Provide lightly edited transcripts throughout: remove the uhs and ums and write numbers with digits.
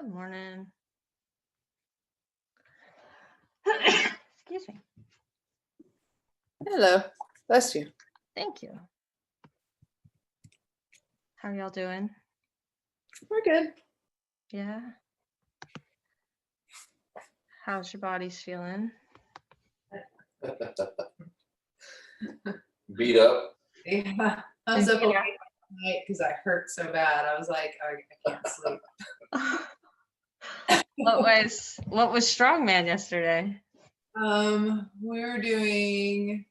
Good morning. Excuse me. Hello. Bless you. Thank you. How are y'all doing? We're good. Yeah. How's your bodies feeling? Beat up. Yeah. I was up all Yeah. night because I hurt so bad. I was like, I can't sleep. What was strongman yesterday? We were doing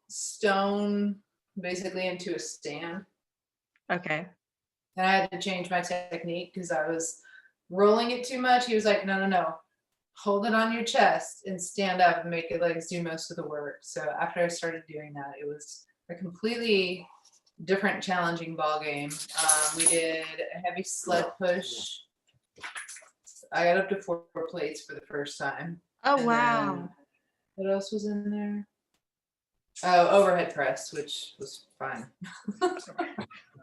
stone basically into a stand. Okay. And I had to change my technique because I was rolling it too much. He was like, no. Hold it on your chest and stand up and make your legs do most of the work. So after I started doing that, it was a completely different challenging ball game. We did a heavy sled push. I got up to 4 plates for the first time. Oh, And wow. then what else was in there? Oh, overhead press, which was fine.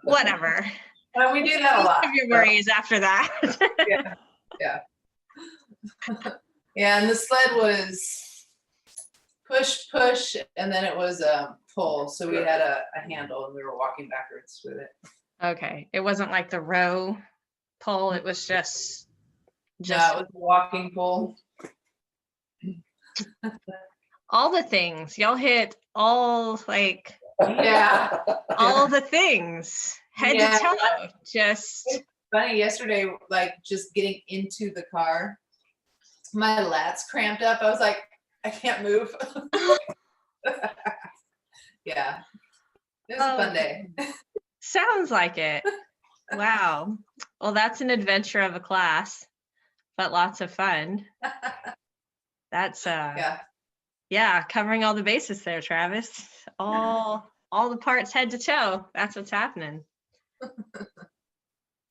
Whatever. We do that a lot. Have your worries after that. Yeah. Yeah, and the sled was push, and then it was a pull. So we had a handle and we were walking backwards with it. Okay. It wasn't like the row pull. It was just No, it was a walking pull. all the things. Y'all hit all like Yeah. all the things. Head Yeah. to toe. Just Funny, yesterday, like just getting into the car, my lats cramped up. I was like, I can't move. Yeah. It was a fun day. sounds like it. Wow. Well, that's an adventure of a class, but lots of fun. That's yeah, covering all the bases there, Travis. All the parts head to toe. That's what's happening.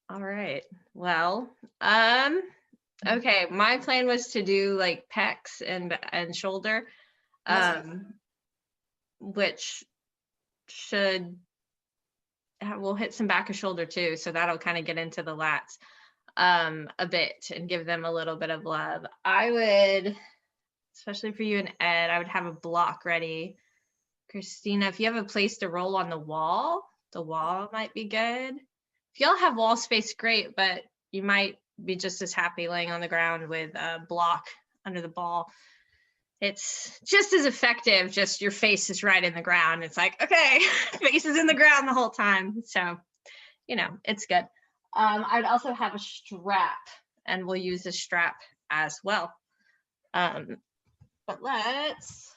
All right. Well, okay, my plan was to do like pecs and shoulder, which we'll hit some back of shoulder too, so that'll kind of get into the lats a bit and give them a little bit of love. I would, especially for you and Ed, I would have a block ready. Christina, if you have a place to roll on the wall might be good. If y'all have wall space, great, but you might be just as happy laying on the ground with a block under the ball. It's just as effective, just your face is right in the ground. It's like, okay, face is in the ground the whole time. So, it's good. I'd also have a strap, and we'll use a strap as well. But let's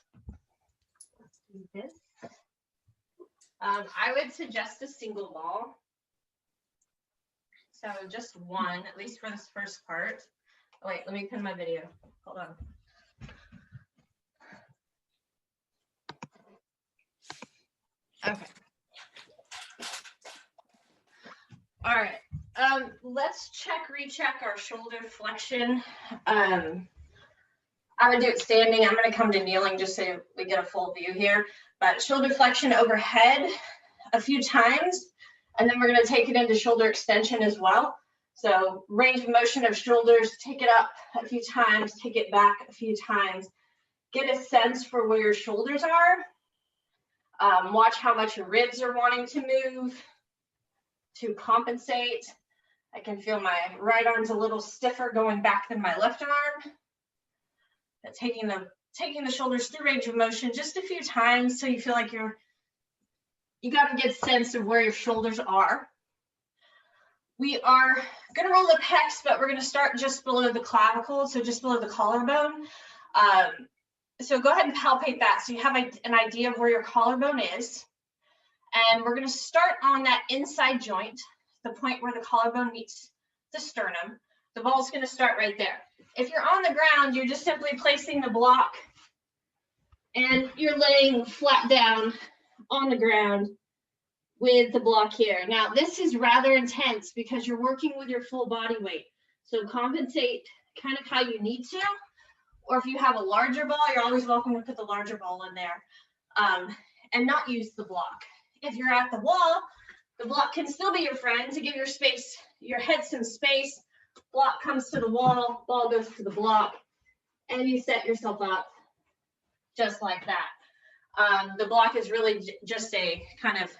do this. I would suggest a single ball. So just one, at least for this first part. Oh, wait, let me pin my video. Hold on. Okay. All right. Let's recheck our shoulder flexion. I would do it standing. I'm going to come to kneeling just so we get a full view here. But shoulder flexion overhead a few times, and then we're going to take it into shoulder extension as well. So range of motion of shoulders, take it up a few times, take it back a few times. Get a sense for where your shoulders are. Watch how much your ribs are wanting to move to compensate. I can feel my right arm's a little stiffer going back than my left arm. But taking the shoulders through range of motion just a few times so you feel like you got a good sense of where your shoulders are. We are going to roll the pecs, but we're going to start just below the clavicle, so just below the collarbone. So go ahead and palpate that so you have an idea of where your collarbone is. And we're going to start on that inside joint, the point where the collarbone meets the sternum. The ball's going to start right there. If you're on the ground, you're just simply placing the block and you're laying flat down on the ground with the block here. Now, this is rather intense because you're working with your full body weight. So compensate kind of how you need to, or if you have a larger ball, you're always welcome to put the larger ball in there and not use the block. If you're at the wall, the block can still be your friend to give your your head some space, block comes to the wall, ball goes to the block, and you set yourself up just like that. The block is really just a kind of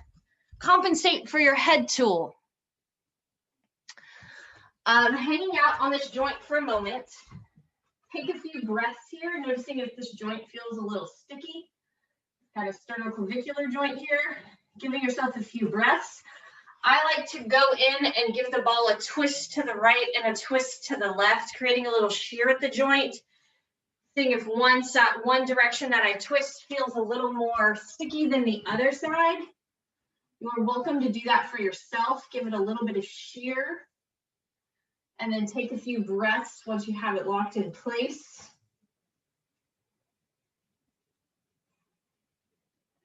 compensate for your head tool. Hanging out on this joint for a moment. Take a few breaths here, noticing if this joint feels a little sticky. Kind of sternoclavicular joint here, giving yourself a few breaths. I like to go in and give the ball a twist to the right and a twist to the left, creating a little shear at the joint. Seeing if one direction that I twist feels a little more sticky than the other side. You are welcome to do that for yourself. Give it a little bit of shear. And then take a few breaths once you have it locked in place.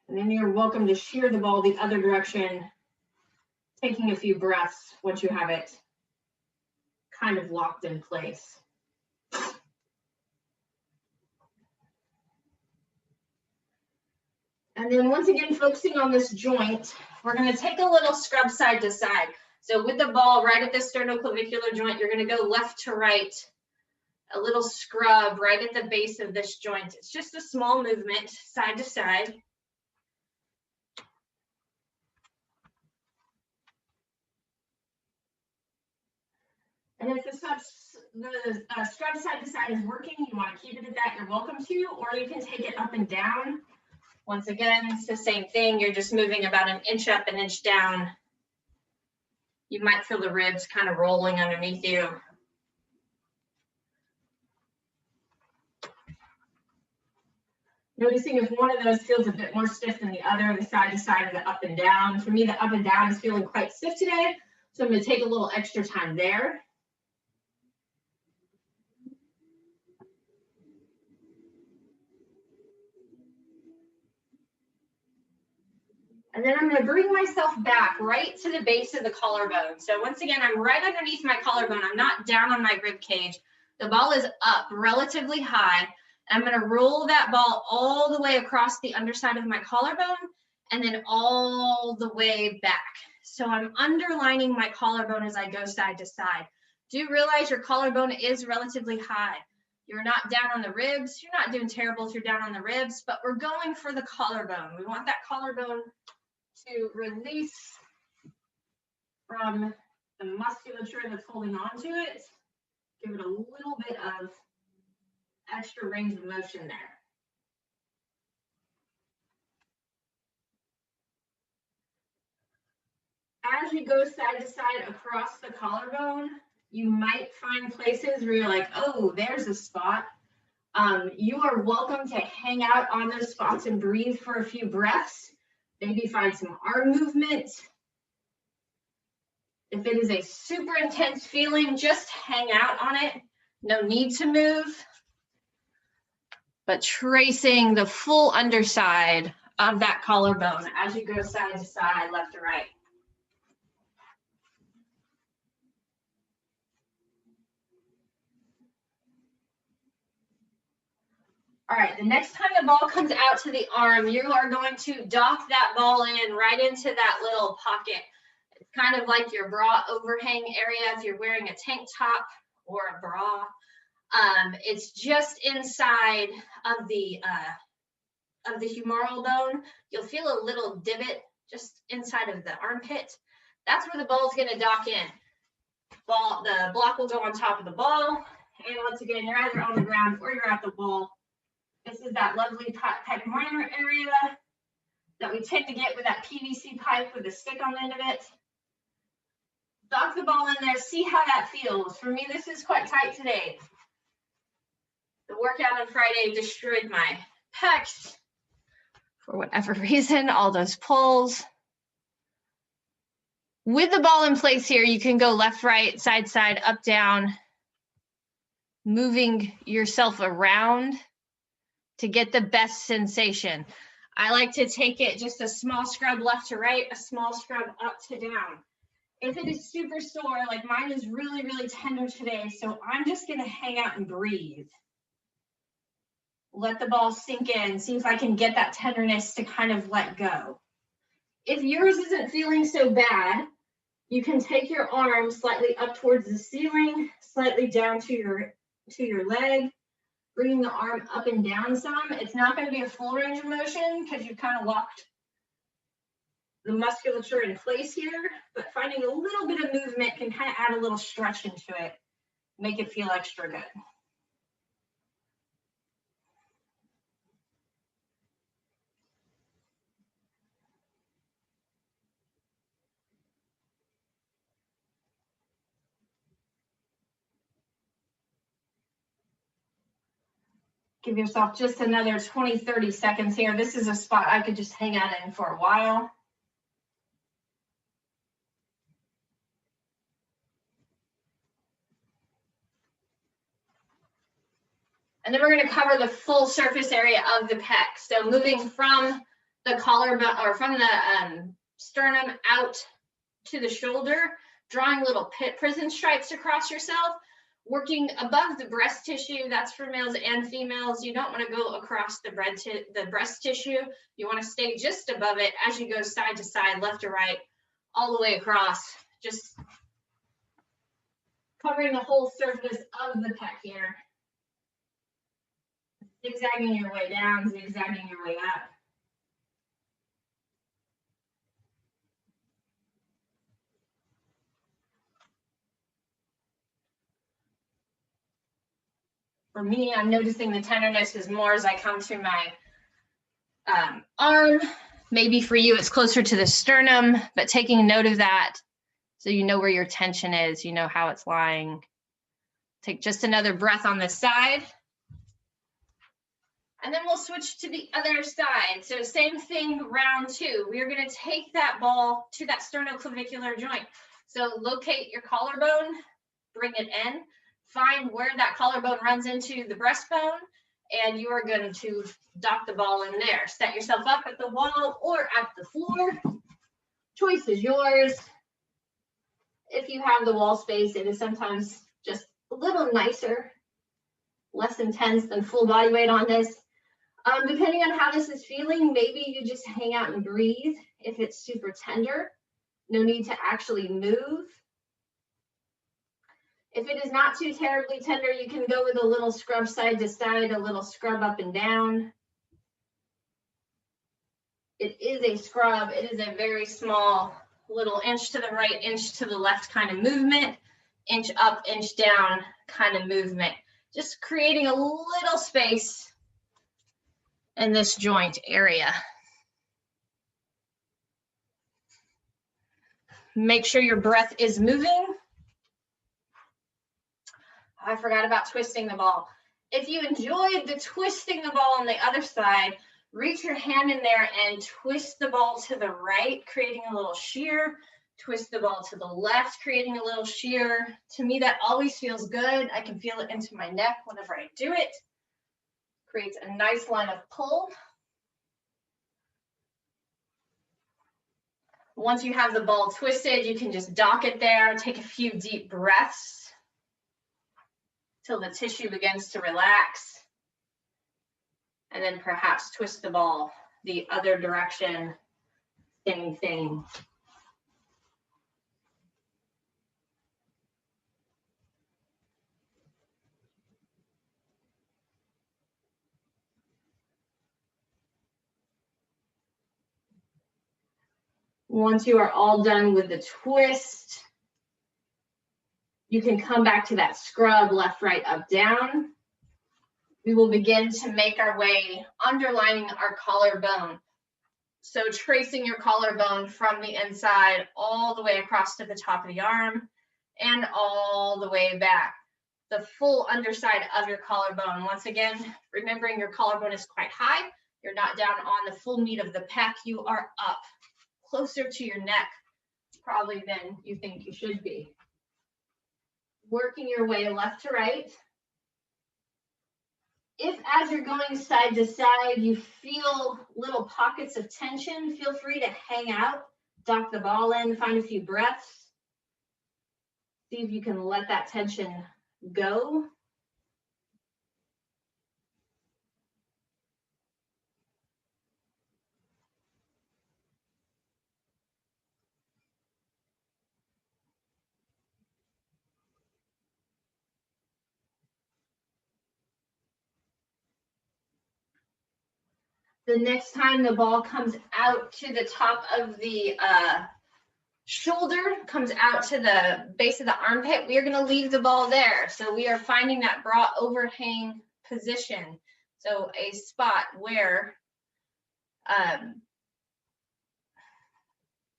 And then you're welcome to shear the ball the other direction, taking a few breaths once you have it kind of locked in place. And then once again, focusing on this joint, we're going to take a little scrub side to side. So with the ball right at the sternoclavicular joint, you're going to go left to right, a little scrub right at the base of this joint. It's just a small movement, side to side. And if the scrub side to side is working, you want to keep it at that, you're welcome to, or you can take it up and down. Once again, it's the same thing. You're just moving about an inch up, an inch down. You might feel the ribs kind of rolling underneath you. Noticing if one of those feels a bit more stiff than the other, the side to side or the up and down. For me, the up and down is feeling quite stiff today, so I'm going to take a little extra time there. And then I'm going to bring myself back right to the base of the collarbone. So once again, I'm right underneath my collarbone. I'm not down on my rib cage. The ball is up relatively high. I'm going to roll that ball all the way across the underside of my collarbone and then all the way back. So I'm underlining my collarbone as I go side to side. Do realize your collarbone is relatively high. You're not down on the ribs. You're not doing terrible if you're down on the ribs, but we're going for the collarbone. We want that collarbone to release from the musculature that's holding on to it. Give it a little bit of extra range of motion there. As you go side to side across the collarbone, you might find places where you're like, oh, there's a spot. You are welcome to hang out on those spots and breathe for a few breaths. Maybe find some arm movement. If it is a super intense feeling, just hang out on it. No need to move. But tracing the full underside of that collarbone as you go side to side, left to right. All right, the next time the ball comes out to the arm, you are going to dock that ball in right into that little pocket. It's kind of like your bra overhang area if you're wearing a tank top or a bra. It's just inside of the humeral bone. You'll feel a little divot just inside of the armpit. That's where the ball is going to dock in. The block will go on top of the ball. And once again, you're either on the ground or you're at the ball. This is that lovely pec minor area that we tend to get with that PVC pipe with a stick on the end of it. Dock the ball in there, see how that feels. For me, this is quite tight today. The workout on Friday destroyed my pecs for whatever reason, all those pulls. With the ball in place here, you can go left, right, side, side, up, down, moving yourself around to get the best sensation. I like to take it just a small scrub left to right, a small scrub up to down. If it is super sore, like mine is really, really tender today, so I'm just gonna hang out and breathe. Let the ball sink in, see if I can get that tenderness to kind of let go. If yours isn't feeling so bad, You can take your arm slightly up towards the ceiling, slightly down to your leg, bringing the arm up and down some. It's not going to be a full range of motion because you've kind of locked the musculature in place here, but finding a little bit of movement can kind of add a little stretch into it, make it feel extra good. Give yourself just another 20, 30 seconds here. This is a spot I could just hang out in for a while. And then we're going to cover the full surface area of the pec. So moving from the collarbone or from the sternum out to the shoulder, drawing little prison stripes across yourself, working above the breast tissue. That's for males and females. You don't want to go across the breast tissue. You want to stay just above it as you go side to side, left to right, all the way across, just covering the whole surface of the pec here. Zigzagging your way down, zigzagging your way up. For me, I'm noticing the tenderness is more as I come to my arm. Maybe for you, it's closer to the sternum, but taking note of that so you know where your tension is, you know how it's lying. Take just another breath on this side. And then we'll switch to the other side. So same thing, round two. We are going to take that ball to that sternoclavicular joint. So locate your collarbone, bring it in, find where that collarbone runs into the breastbone, and you are going to dock the ball in there. Set yourself up at the wall or at the floor. Choice is yours. If you have the wall space, it is sometimes just a little nicer, less intense than full body weight on this. Depending on how this is feeling, maybe you just hang out and breathe. If it's super tender, no need to actually move. If it is not too terribly tender, you can go with a little scrub side to side, a little scrub up and down. It is a scrub. It is a very small little inch to the right, inch to the left kind of movement, inch up, inch down kind of movement. Just creating a little space in this joint area. Make sure your breath is moving. I forgot about twisting the ball. If you enjoyed the twisting the ball on the other side, reach your hand in there and twist the ball to the right, creating a little shear. Twist the ball to the left, creating a little shear. To me, that always feels good. I can feel it into my neck whenever I do it. Creates a nice line of pull. Once you have the ball twisted, you can just dock it there, take a few deep breaths till the tissue begins to relax, and then perhaps twist the ball the other direction, same thing. Once you are all done with the twist, you can come back to that scrub, left, right, up, down. We will begin to make our way underlining our collarbone. So tracing your collarbone from the inside all the way across to the top of the arm and all the way back. The full underside of your collarbone. Once again, remembering your collarbone is quite high. You're not down on the full meat of the pec. You are up closer to your neck probably than you think you should be. Working your way left to right. If as you're going side to side, you feel little pockets of tension, feel free to hang out, dock the ball in, find a few breaths. See if you can let that tension go. The next time the ball comes out to the top of the shoulder, comes out to the base of the armpit, we are going to leave the ball there. So we are finding that bra overhang position. So a spot where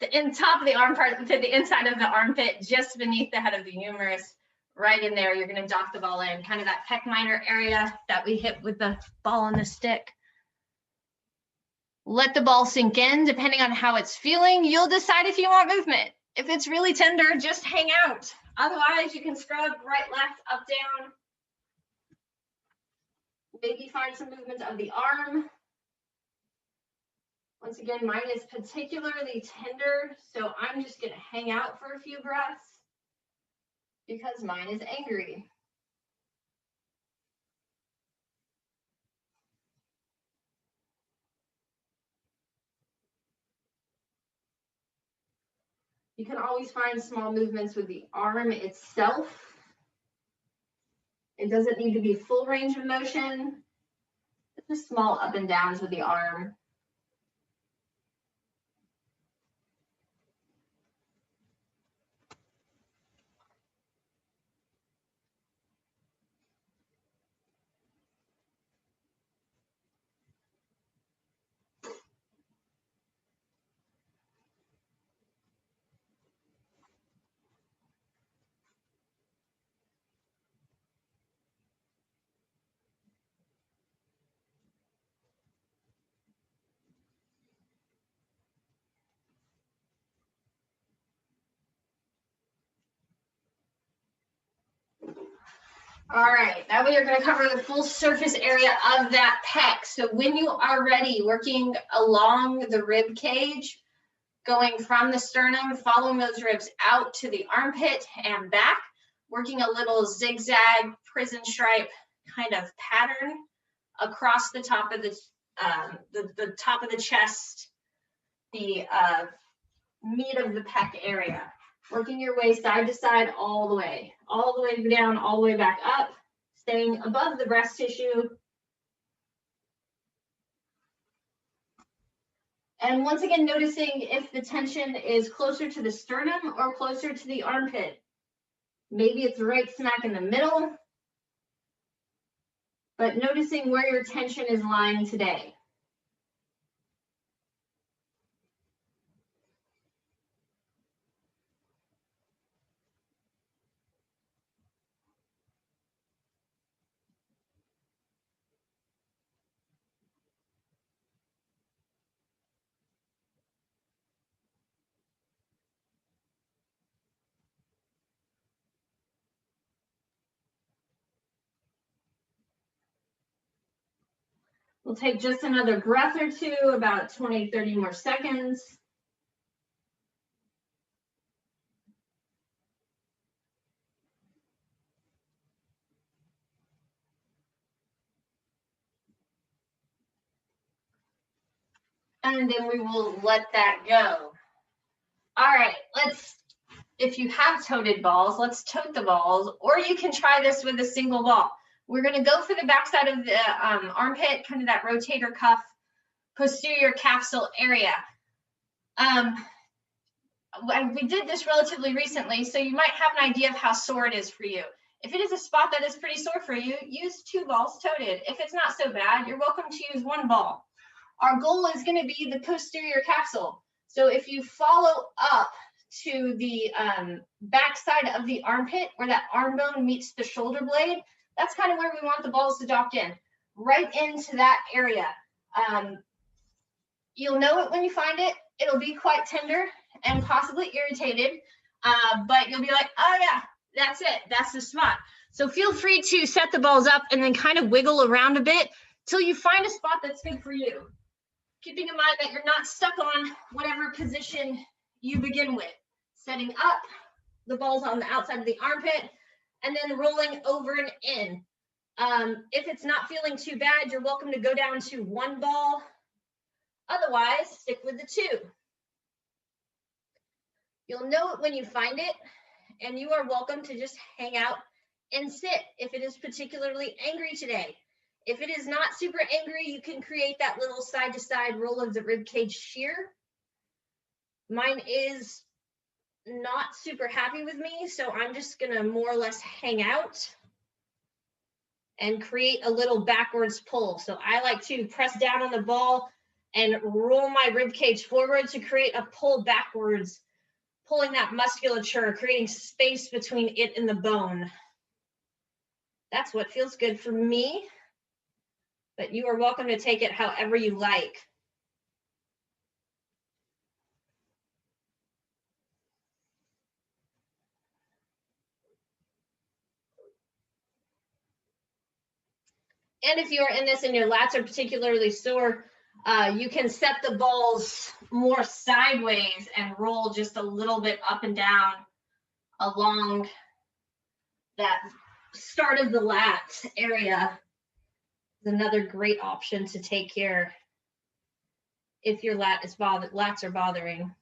the top of the arm part to the inside of the armpit, just beneath the head of the humerus, right in there. You're going to dock the ball in, kind of that pec minor area that we hit with the ball on the stick. Let the ball sink in. Depending on how it's feeling, you'll decide if you want movement. If it's really tender, just hang out. Otherwise, you can scrub right, left, up, down. Maybe find some movement of the arm. Once again, mine is particularly tender, so I'm just going to hang out for a few breaths because mine is angry. You can always find small movements with the arm itself. It doesn't need to be full range of motion. Just small up and downs with the arm. All right, now we are going to cover the full surface area of that pec. So when you are ready, working along the rib cage, going from the sternum, following those ribs out to the armpit and back, working a little zigzag prison stripe kind of pattern across the top of the top of the chest, the meat of the pec area. Working your way side to side all the way down, all the way back up, staying above the breast tissue. And once again, noticing if the tension is closer to the sternum or closer to the armpit. Maybe it's right smack in the middle, but noticing where your tension is lying today. We'll take just another breath or two, about 20, 30 more seconds. And then we will let that go. All right, if you have toted balls, let's tote the balls, or you can try this with a single ball. We're going to go for the backside of the armpit, kind of that rotator cuff, posterior capsule area. We did this relatively recently, so you might have an idea of how sore it is for you. If it is a spot that is pretty sore for you, use 2 balls toted. If it's not so bad, you're welcome to use 1 ball. Our goal is going to be the posterior capsule. So if you follow up to the backside of the armpit, where that arm bone meets the shoulder blade, that's kind of where we want the balls to dock in, right into that area. You'll know it when you find it. It'll be quite tender and possibly irritated, but you'll be like, oh yeah, that's it, that's the spot. So feel free to set the balls up and then kind of wiggle around a bit till you find a spot that's good for you. Keeping in mind that you're not stuck on whatever position you begin with. Setting up the balls on the outside of the armpit and then rolling over and in. If it's not feeling too bad, you're welcome to go down to 1 ball. Otherwise, stick with the 2. You'll know it when you find it, and you are welcome to just hang out and sit if it is particularly angry today. If it is not super angry, you can create that little side to side roll of the rib cage shear. Mine is not super happy with me, so I'm just gonna more or less hang out and create a little backwards pull. So I like to press down on the ball and roll my rib cage forward to create a pull backwards, pulling that musculature, creating space between it and the bone. That's what feels good for me, but you are welcome to take it however you like. And if you're in this and your lats are particularly sore, you can set the balls more sideways and roll just a little bit up and down along that start of the lat area. Is another great option to take here if your lats are bothering.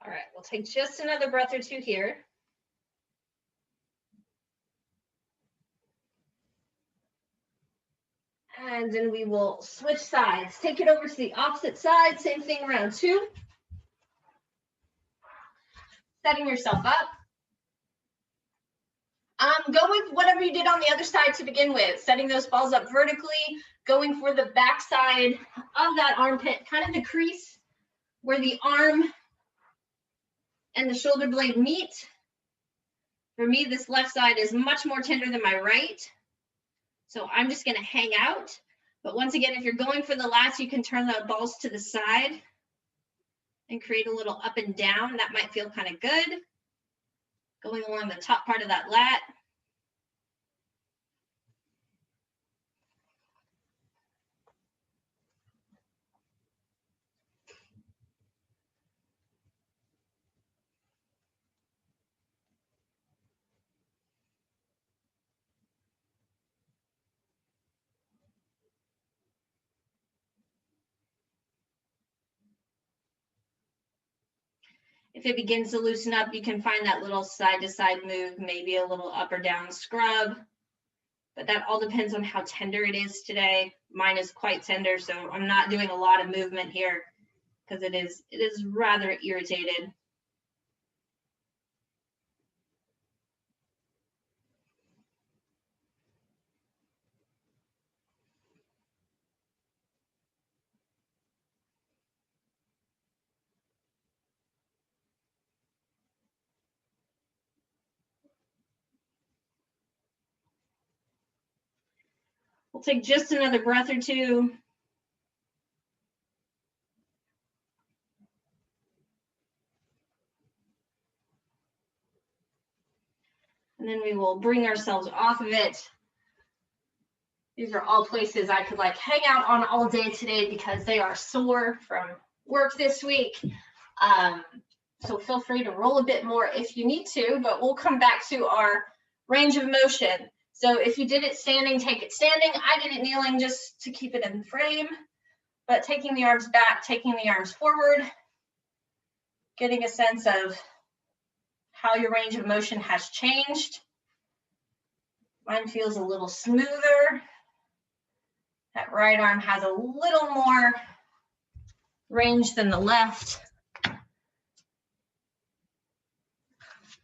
All right, we'll take just another breath or two here. And then we will switch sides. Take it over to the opposite side. Same thing, round two. Setting yourself up. Go with whatever you did on the other side to begin with. Setting those balls up vertically, going for the back side of that armpit, kind of the crease where the arm and the shoulder blade meet. For me, this left side is much more tender than my right. So I'm just gonna hang out. But once again, if you're going for the lats, you can turn the balls to the side and create a little up and down. That might feel kind of good. Going along the top part of that lat. If it begins to loosen up, you can find that little side to side move, maybe a little up or down scrub, but that all depends on how tender it is today. Mine is quite tender, so I'm not doing a lot of movement here because it is rather irritated. We'll take just another breath or two. And then we will bring ourselves off of it. These are all places I could like hang out on all day today because they are sore from work this week. So feel free to roll a bit more if you need to, but we'll come back to our range of motion. So if you did it standing, take it standing. I did it kneeling just to keep it in frame, but taking the arms back, taking the arms forward, getting a sense of how your range of motion has changed. Mine feels a little smoother. That right arm has a little more range than the left.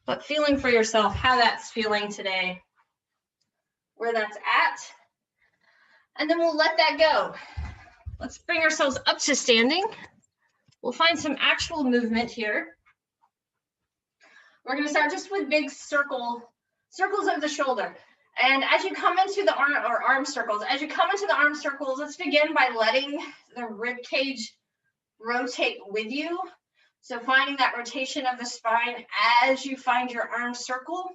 But feeling for yourself how that's feeling today, where that's at. And then we'll let that go. Let's bring ourselves up to standing. We'll find some actual movement here. We're going to start just with big circles of the shoulder. And as you come into the arm circles, let's begin by letting the rib cage rotate with you. So finding that rotation of the spine as you find your arm circle.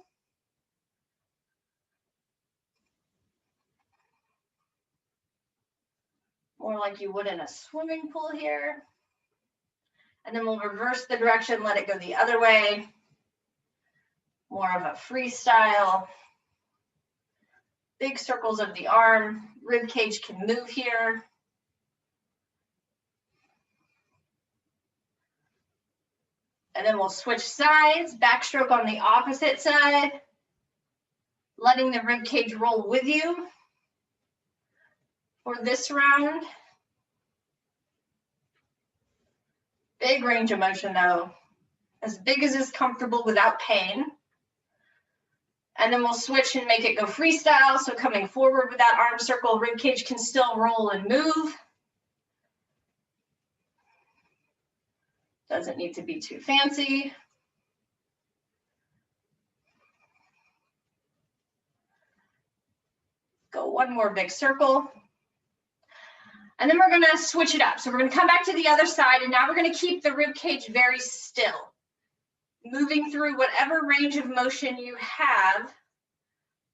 More like you would in a swimming pool here. And then we'll reverse the direction, let it go the other way. more of a freestyle. Big circles of the arm, rib cage can move here. And then we'll switch sides, backstroke on the opposite side, letting the rib cage roll with you for this round. Big range of motion though, as big as is comfortable without pain. And then we'll switch and make it go freestyle. So coming forward with that arm circle, rib cage can still roll and move. Doesn't need to be too fancy. Go one more big circle. And then we're gonna switch it up. So we're gonna come back to the other side, and now we're gonna keep the rib cage very still, moving through whatever range of motion you have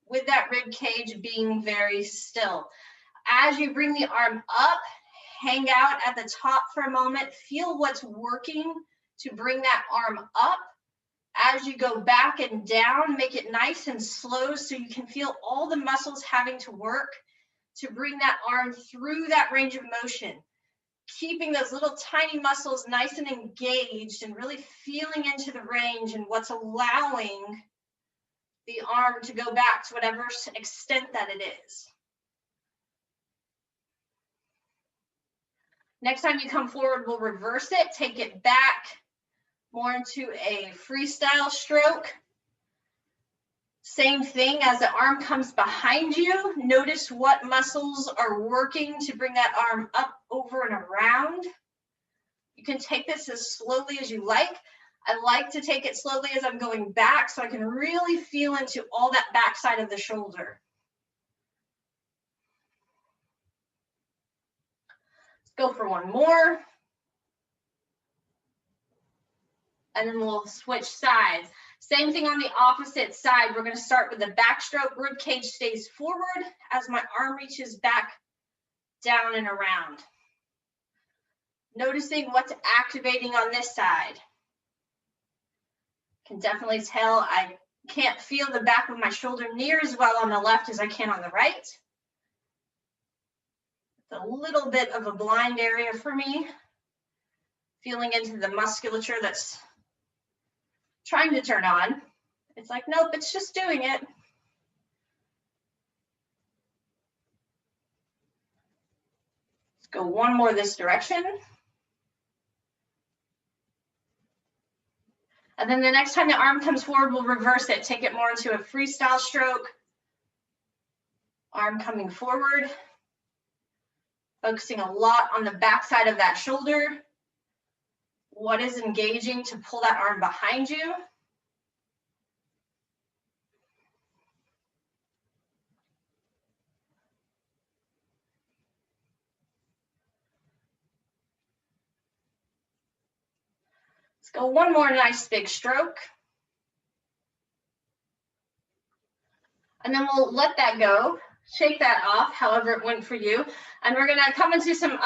with that rib cage being very still. As you bring the arm up, hang out at the top for a moment, feel what's working to bring that arm up. As you go back and down, make it nice and slow so you can feel all the muscles having to work to bring that arm through that range of motion, keeping those little tiny muscles nice and engaged and really feeling into the range and what's allowing the arm to go back to whatever extent that it is. Next time you come forward, we'll reverse it, take it back more into a freestyle stroke. Same thing, as the arm comes behind you, notice what muscles are working to bring that arm up, over, and around. You can take this as slowly as you like. I like to take it slowly as I'm going back so I can really feel into all that back side of the shoulder. Let's go for one more. And then we'll switch sides. Same thing on the opposite side. We're going to start with the backstroke. Rib cage stays forward as my arm reaches back, down, and around. Noticing what's activating on this side. Can definitely tell I can't feel the back of my shoulder near as well on the left as I can on the right. It's a little bit of a blind area for me. Feeling into the musculature that's trying to turn on. It's like, nope, it's just doing it. Let's go one more this direction. And then the next time the arm comes forward, we'll reverse it. Take it more into a freestyle stroke. Arm coming forward. Focusing a lot on the back side of that shoulder. What is engaging to pull that arm behind you? Let's go one more nice big stroke. And then we'll let that go. Shake that off, however it went for you. And we're gonna come into some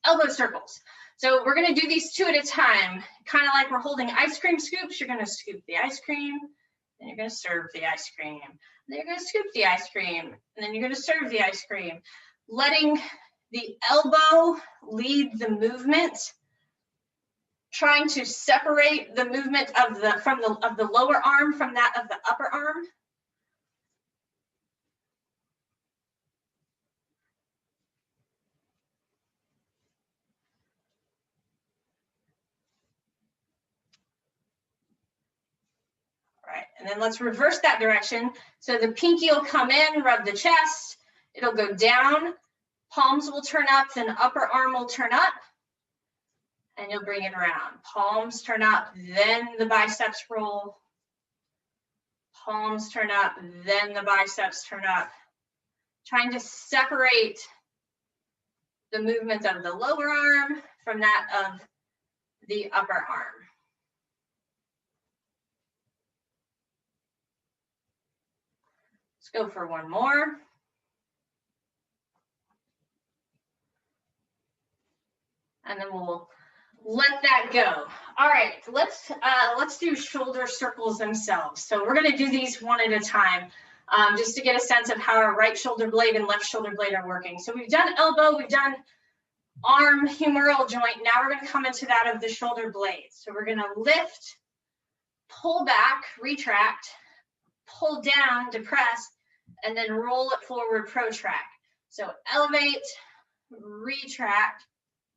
elbow circles. So we're gonna do these two at a time, kind of like we're holding ice cream scoops. You're gonna scoop the ice cream, then you're gonna serve the ice cream. Then you're gonna scoop the ice cream, and then you're gonna serve the ice cream. Letting the elbow lead the movement, trying to separate the movement of the lower arm from that of the upper arm. Right, and then let's reverse that direction. So the pinky will come in, rub the chest, it'll go down, palms will turn up, then upper arm will turn up, and you'll bring it around. Palms turn up, then the biceps roll. Palms turn up, then the biceps turn up. Trying to separate the movement of the lower arm from that of the upper arm. Let's go for one more. And then we'll let that go. All right, let's do shoulder circles themselves. So we're gonna do these one at a time, just to get a sense of how our right shoulder blade and left shoulder blade are working. So we've done elbow, we've done arm, humeral joint. Now we're gonna come into that of the shoulder blade. So we're gonna lift, pull back, retract, pull down, depress, and then roll it forward, protract. So elevate, retract,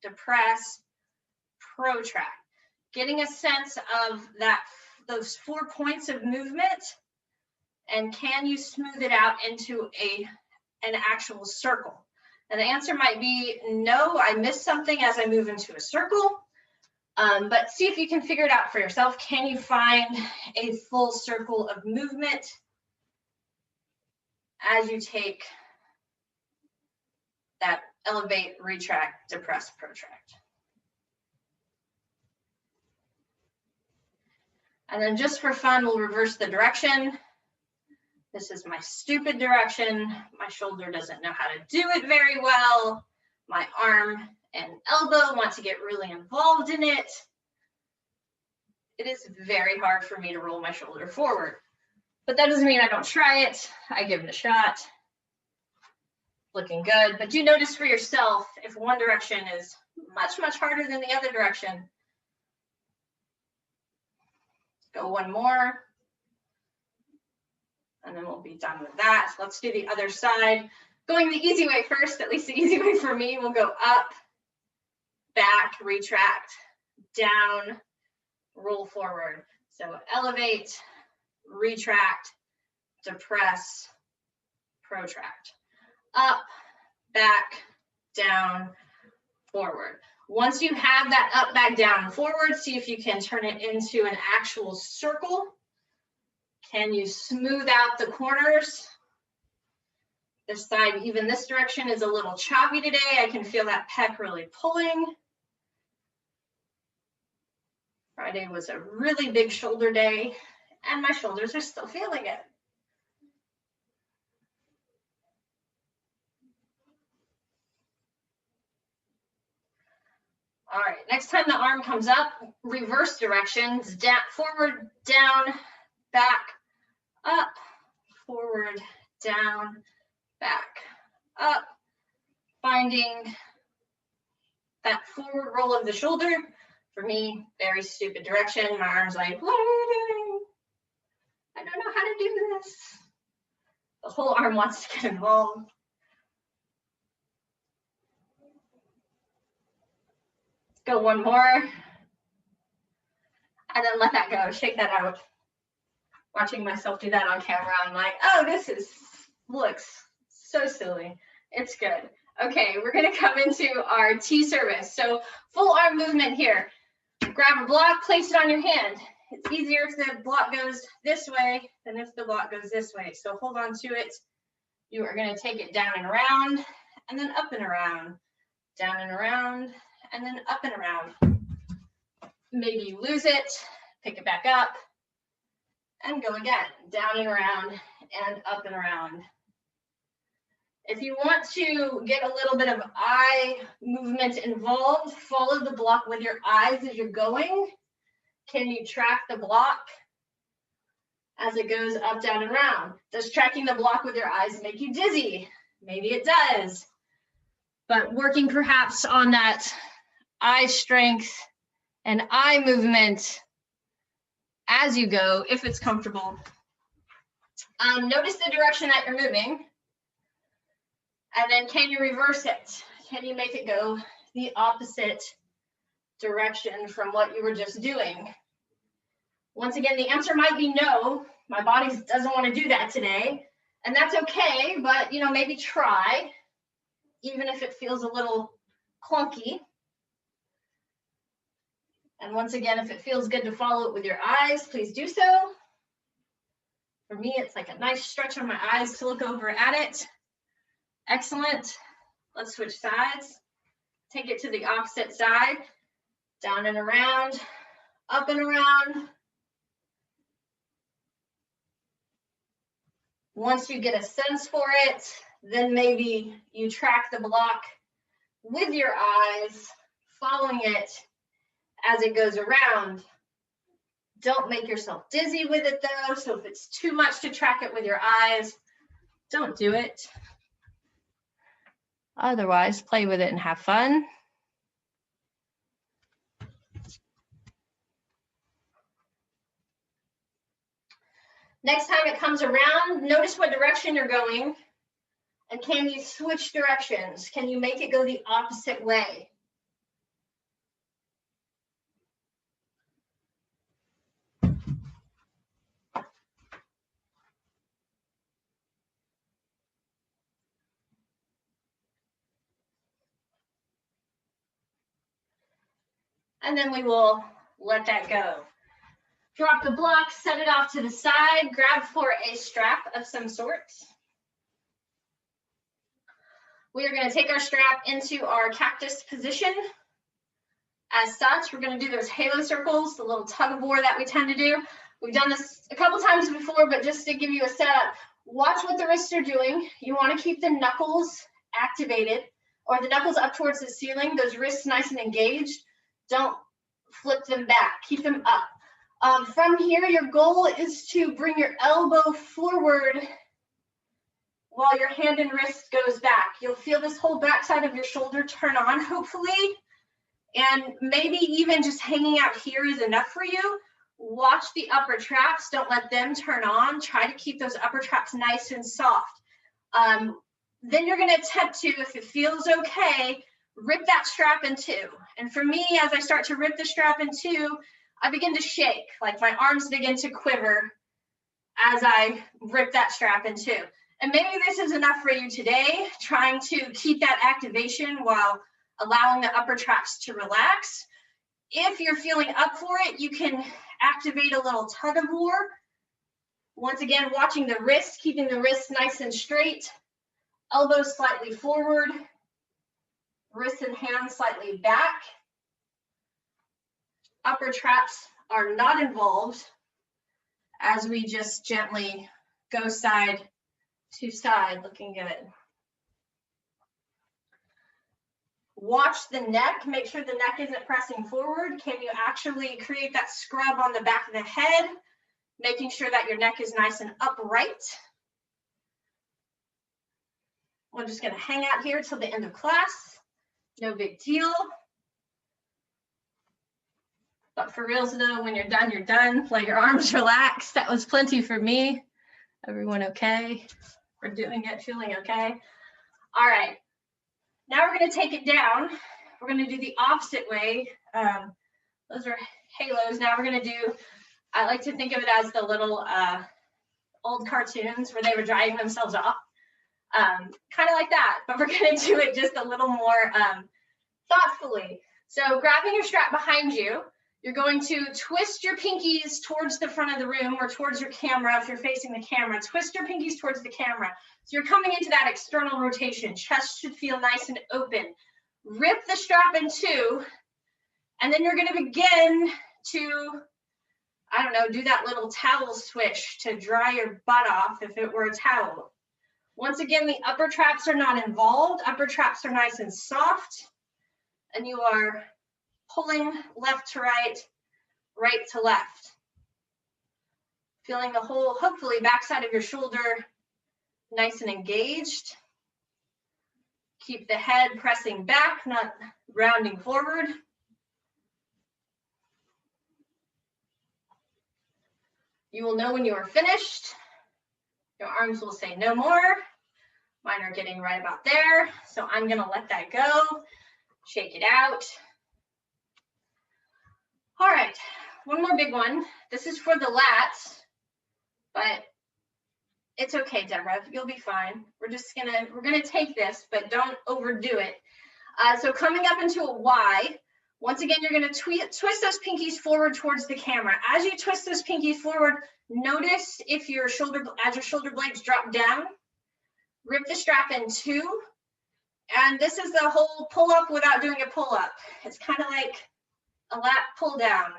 depress, protract. Getting a sense of those 4 points of movement, and can you smooth it out into an actual circle? And the answer might be no, I missed something as I move into a circle. But see if you can figure it out for yourself. Can you find a full circle of movement as you take that elevate, retract, depress, protract? And then just for fun, we'll reverse the direction. This is my stupid direction. My shoulder doesn't know how to do it very well. My arm and elbow want to get really involved in it. It is very hard for me to roll my shoulder forward, but that doesn't mean I don't try it. I give it a shot. Looking good, but do notice for yourself if one direction is much, much harder than the other direction. Go one more, and then we'll be done with that. Let's do the other side. Going the easy way first, at least the easy way for me, we'll go up, back, retract, down, roll forward. So elevate, retract, depress, protract. Up, back, down, forward. Once you have that up, back, down, forward, see if you can turn it into an actual circle. Can you smooth out the corners? This side, even this direction is a little choppy today. I can feel that pec really pulling. Friday was a really big shoulder day, and my shoulders are still feeling it. All right, next time the arm comes up, reverse directions, down, forward, down, back, up, forward, down, back, up, finding that forward roll of the shoulder. For me, very stupid direction. My arm's like, what are you doing? I don't know how to do this. The whole arm wants to get involved. Go one more, and then let that go, shake that out. Watching myself do that on camera, I'm like, oh, looks so silly. It's good. Okay, we're gonna come into our T service. So full arm movement here. Grab a block, place it on your hand. It's easier if the block goes this way than if the block goes this way. So hold on to it. You are gonna take it down and around, and then up and around, down and around, and then up and around. Maybe you lose it, pick it back up, and go again, down and around, and up and around. If you want to get a little bit of eye movement involved, follow the block with your eyes as you're going. Can you track the block as it goes up, down, and around? Does tracking the block with your eyes make you dizzy? Maybe it does. But working perhaps on that eye strength and eye movement as you go, if it's comfortable. Notice the direction that you're moving, and then can you reverse it? Can you make it go the opposite direction from what you were just doing? Once again, the answer might be no. My body doesn't want to do that today, and that's okay, but maybe try, even if it feels a little clunky. And once again, if it feels good to follow it with your eyes, please do so. For me, it's like a nice stretch on my eyes to look over at it. Excellent. Let's switch sides. Take it to the opposite side. Down and around, up and around. Once you get a sense for it, then maybe you track the block with your eyes, following it as it goes around. Don't make yourself dizzy with it though. So if it's too much to track it with your eyes, don't do it. Otherwise, play with it and have fun. Next time it comes around, notice what direction you're going. And can you switch directions? Can you make it go the opposite way? And then we will let that go. Drop the block, set it off to the side, grab for a strap of some sort. We are going to take our strap into our cactus position. As such, we're going to do those halo circles, the little tug of war that we tend to do. We've done this a couple times before, but just to give you a setup, watch what the wrists are doing. You want to keep the knuckles activated or the knuckles up towards the ceiling, those wrists nice and engaged. Don't flip them back, keep them up. From here, your goal is to bring your elbow forward while your hand and wrist goes back. You'll feel this whole backside of your shoulder turn on, hopefully. And maybe even just hanging out here is enough for you. Watch the upper traps. Don't let them turn on. Try to keep those upper traps nice and soft. Then you're going to attempt to, if it feels okay, rip that strap in two. And for me, as I start to rip the strap in two, I begin to shake, like my arms begin to quiver as I rip that strap in two. And maybe this is enough for you today, trying to keep that activation while allowing the upper traps to relax. If you're feeling up for it, you can activate a little tug of war. Once again, watching the wrist, keeping the wrist nice and straight, elbows slightly forward, wrists and hands slightly back. Upper traps are not involved as we just gently go side to side, looking good. Watch the neck, make sure the neck isn't pressing forward. Can you actually create that scrub on the back of the head, making sure that your neck is nice and upright. We're just gonna hang out here till the end of class. No big deal. But for reals though, when you're done, you're done. Let your arms relax. That was plenty for me. Everyone okay? We're doing it, feeling okay? All right, now we're gonna take it down. We're gonna do the opposite way. Those are halos. Now we're gonna do, I like to think of it as the little old cartoons where they were drying themselves off. Kind of like that, but we're gonna do it just a little more thoughtfully. So grabbing your strap behind you, you're going to twist your pinkies towards the front of the room or towards your camera if you're facing the camera. Twist your pinkies towards the camera. So you're coming into that external rotation. Chest should feel nice and open. Rip the strap in two, and then you're going to begin to, I don't know, do that little towel swish to dry your butt off if it were a towel. Once again, the upper traps are not involved. Upper traps are nice and soft, and you are pulling left to right, right to left. Feeling the whole, hopefully, backside of your shoulder nice and engaged. Keep the head pressing back, not rounding forward. You will know when you are finished. Your arms will say no more. Mine are getting right about there. So I'm gonna let that go, shake it out. All right, one more big one. This is for the lats, but it's okay, Deborah, you'll be fine. We're gonna take this, but don't overdo it. So coming up into a Y, once again, you're gonna twist those pinkies forward towards the camera. As you twist those pinkies forward, notice if as your shoulder blades drop down, rip the strap in two. And this is the whole pull up without doing a pull up. It's kind of like a lat pull down.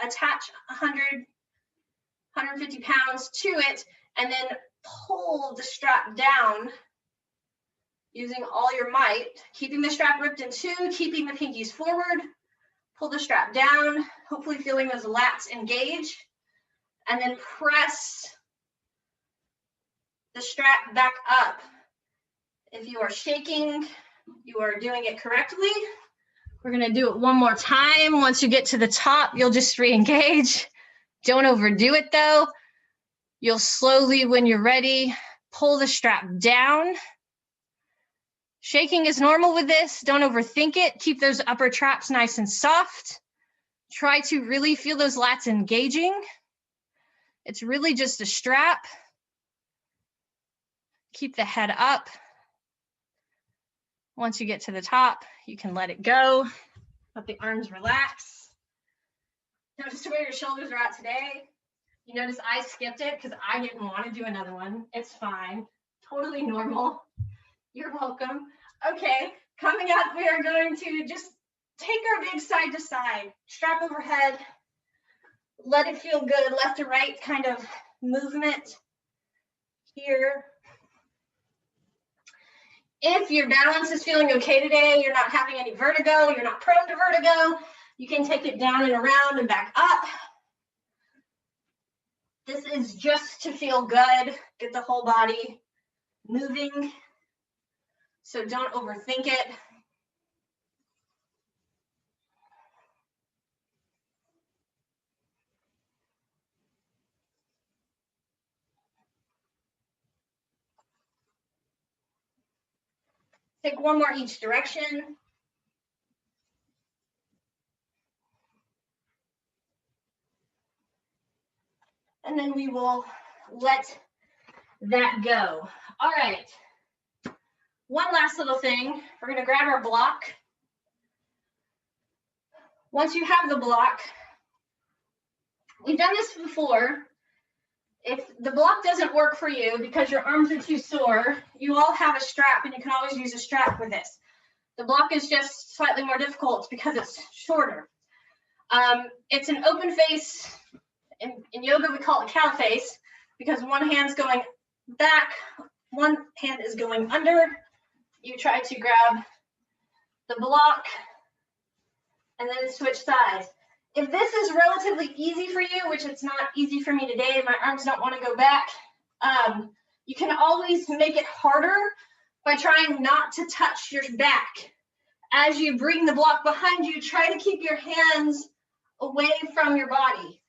Attach 100, 150 pounds to it, and then pull the strap down using all your might, keeping the strap ripped in two, keeping the pinkies forward, Pull the strap down, hopefully feeling those lats engage, and then press the strap back up. If you are shaking, you are doing it correctly. We're gonna do it one more time. Once you get to the top, you'll just re-engage. Don't overdo it though. You'll slowly, when you're ready, pull the strap down. Shaking is normal with this. Don't overthink it. Keep those upper traps nice and soft. Try to really feel those lats engaging. It's really just a strap. Keep the head up. Once you get to the top, you can let it go. Let the arms relax. Notice where your shoulders are at today. You notice I skipped it because I didn't want to do another one. It's fine. Totally normal. You're welcome. Okay, coming up, we are going to just take our big side to side, strap overhead, let it feel good, left to right kind of movement here. If your balance is feeling okay today, you're not having any vertigo, you're not prone to vertigo, you can take it down and around and back up. This is just to feel good, get the whole body moving. So don't overthink it. Take one more each direction. And then we will let that go. All right. One last little thing. We're going to grab our block. Once you have the block, we've done this before. If the block doesn't work for you because your arms are too sore, you all have a strap and you can always use a strap for this. The block is just slightly more difficult because it's shorter. It's an open face. In yoga, we call it cow face because one hand's going back, one hand is going under. You try to grab the block and then switch sides. If this is relatively easy for you, which it's not easy for me today, my arms don't want to go back, you can always make it harder by trying not to touch your back. As you bring the block behind you, try to keep your hands away from your body.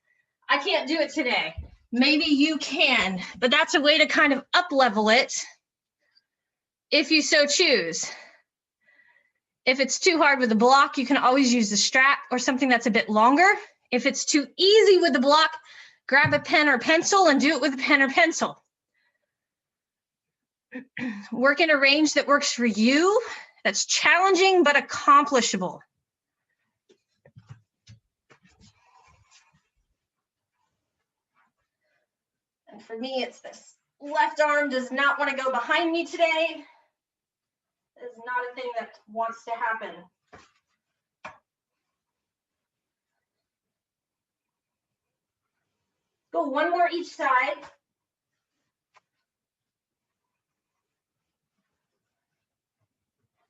I can't do it today. Maybe you can, but that's a way to kind of up-level it if you so choose. If it's too hard with the block, you can always use the strap or something that's a bit longer. If it's too easy with the block, grab a pen or pencil and do it with a pen or pencil. Work in a range that works for you, that's challenging but accomplishable. And for me, it's this. Left arm does not want to go behind me today. Is not a thing that wants to happen. Go one more each side.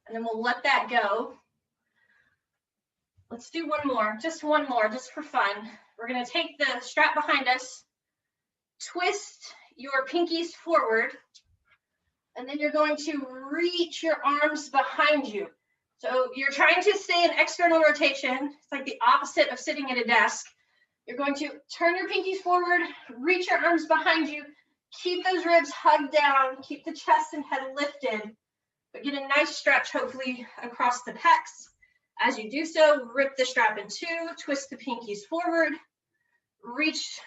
And then we'll let that go. Let's do one more, just for fun. We're going to take the strap behind us, twist your pinkies forward, and then you're going to reach your arms behind you. So you're trying to stay in external rotation. It's like the opposite of sitting at a desk. You're going to turn your pinkies forward, reach your arms behind you, keep those ribs hugged down, keep the chest and head lifted, but get a nice stretch, hopefully, across the pecs. As you do so, rip the strap in two, twist the pinkies forward, reach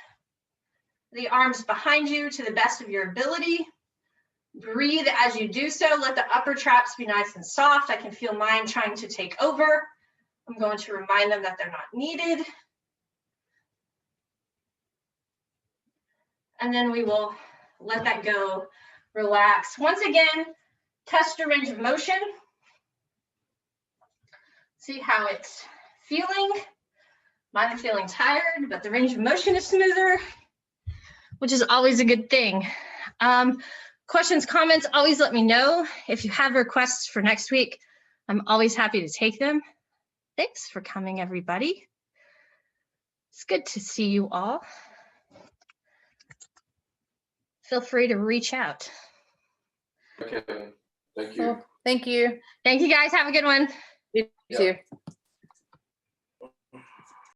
the arms behind you to the best of your ability. Breathe as you do so. Let the upper traps be nice and soft. I can feel mine trying to take over. I'm going to remind them that they're not needed. And then we will let that go, relax. Once again, test your range of motion. See how it's feeling. Mine feeling tired, but the range of motion is smoother, which is always a good thing. Questions, comments, always let me know. If you have requests for next week, I'm always happy to take them. Thanks for coming, everybody. It's good to see you all. Feel free to reach out. Okay, thank you. Cool. Thank you. Thank you, guys. Have a good one. You Yeah. too.